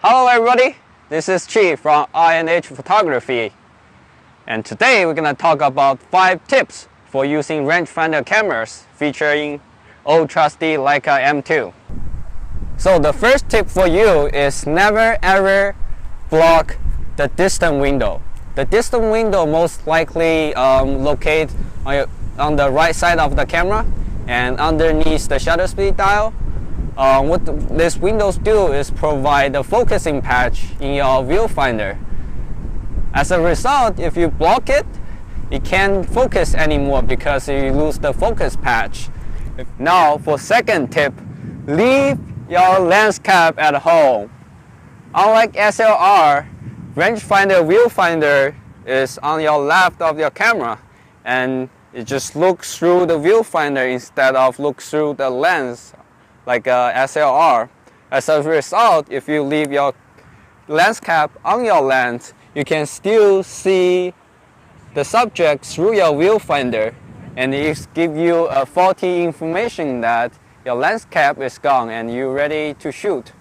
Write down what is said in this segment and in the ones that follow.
Hello everybody, this is Chi from I&H Photography, and today we're going to talk about 5 tips for using rangefinder cameras featuring old trusty Leica M2. So the first tip for you is never ever block the distant window. The distant window most likely locates on the right side of the camera and underneath the shutter speed dial. What these windows do is provide a focusing patch in your viewfinder. As a result, if you block it, it can't focus anymore because you lose the focus patch. Now for second tip, leave your lens cap at home. Unlike SLR, rangefinder viewfinder is on your left of your camera and it just looks through the viewfinder instead of look through the lens like SLR. As a result, if you leave your lens cap on your lens, you can still see the subject through your viewfinder, and it gives you a faulty information that your lens cap is gone and you're ready to shoot.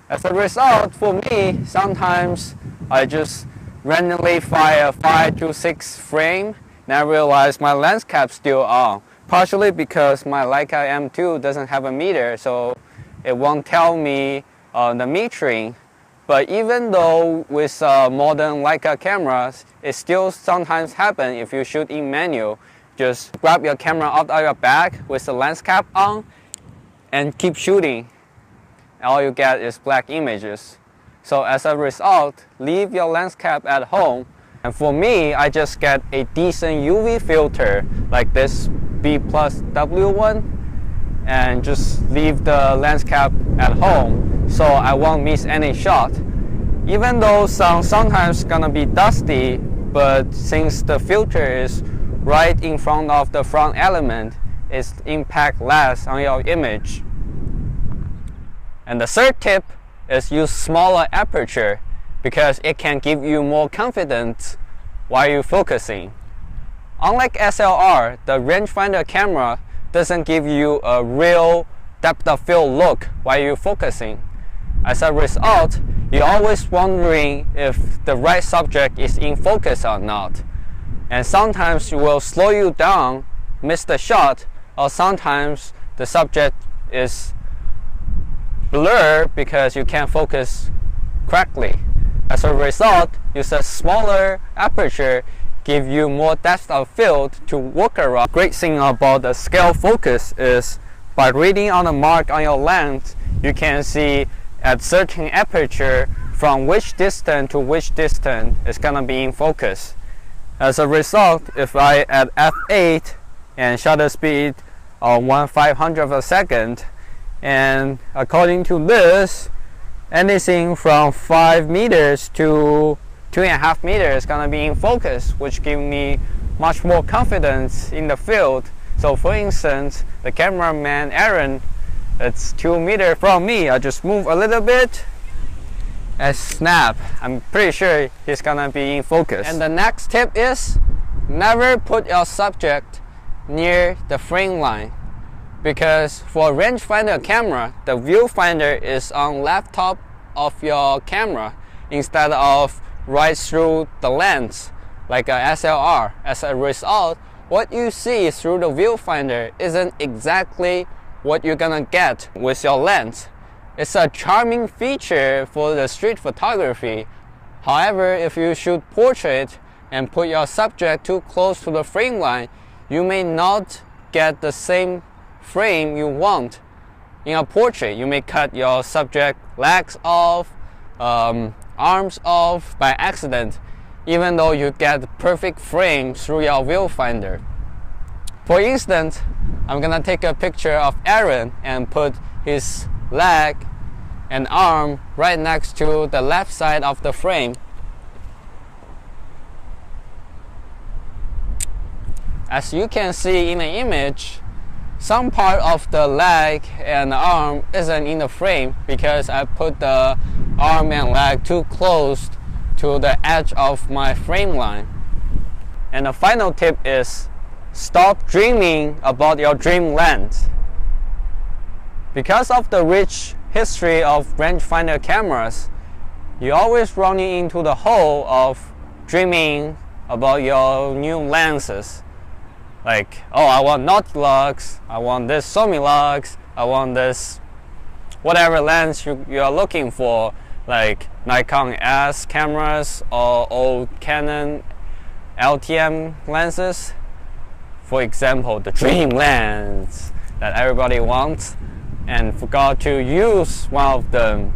As a result, for me, sometimes I just randomly fire 5 to 6 frames and I realize my lens cap's still on. Partially because my Leica M2 doesn't have a meter, so it won't tell me the metering. But even though with modern Leica cameras, it still sometimes happens if you shoot in manual. Just grab your camera out of your bag with the lens cap on and keep shooting. All you get is black images. So as a result, leave your lens cap at home. And for me, I just get a decent UV filter like this B plus W1 and just leave the lens cap at home so I won't miss any shot. Even though sometimes gonna be dusty, but since the filter is right in front of the front element, its impact less on your image. And the third tip is use smaller aperture because it can give you more confidence while you're focusing. Unlike SLR, the rangefinder camera doesn't give you a real depth of field look while you're focusing. As a result, you're always wondering if the right subject is in focus or not. And sometimes it will slow you down, miss the shot, or sometimes the subject is blurred because you can't focus correctly. As a result, use a smaller aperture, give you more depth of field to work around. Great thing about the scale focus is by reading on the mark on your lens, you can see at certain aperture from which distance to which distance is gonna be in focus. As a result, if I at f8 and shutter speed of 1/500 of a second, and according to this, anything from 5 meters to 2.5 meters is gonna be in focus, which gives me much more confidence in the field. So for instance, the cameraman Aaron, it's 2 meters from me. I just move a little bit and snap. I'm pretty sure he's gonna be in focus. And the next tip is never put your subject near the frame line. Because for a rangefinder camera, the viewfinder is on left top of your camera instead of right through the lens like a SLR. As a result, what you see through the viewfinder isn't exactly what you're gonna get with your lens. It's a charming feature for the street photography. However, if you shoot portrait and put your subject too close to the frame line, you may not get the same frame you want. In a portrait, you may cut your subject legs off, arms off by accident, even though you get the perfect frame through your viewfinder. For instance, I'm gonna take a picture of Aaron and put his leg and arm right next to the left side of the frame. As you can see in the image, some part of the leg and the arm isn't in the frame because I put the arm and leg too close to the edge of my frame line. And the final tip is stop dreaming about your dream lens. Because of the rich history of rangefinder cameras, you always running into the hole of dreaming about your new lenses. Like, oh, I want Nautilus, I want this Somilux, I want this whatever lens you are looking for, like Nikon S cameras or old Canon LTM lenses. For example, the dream lens that everybody wants and forgot to use one of them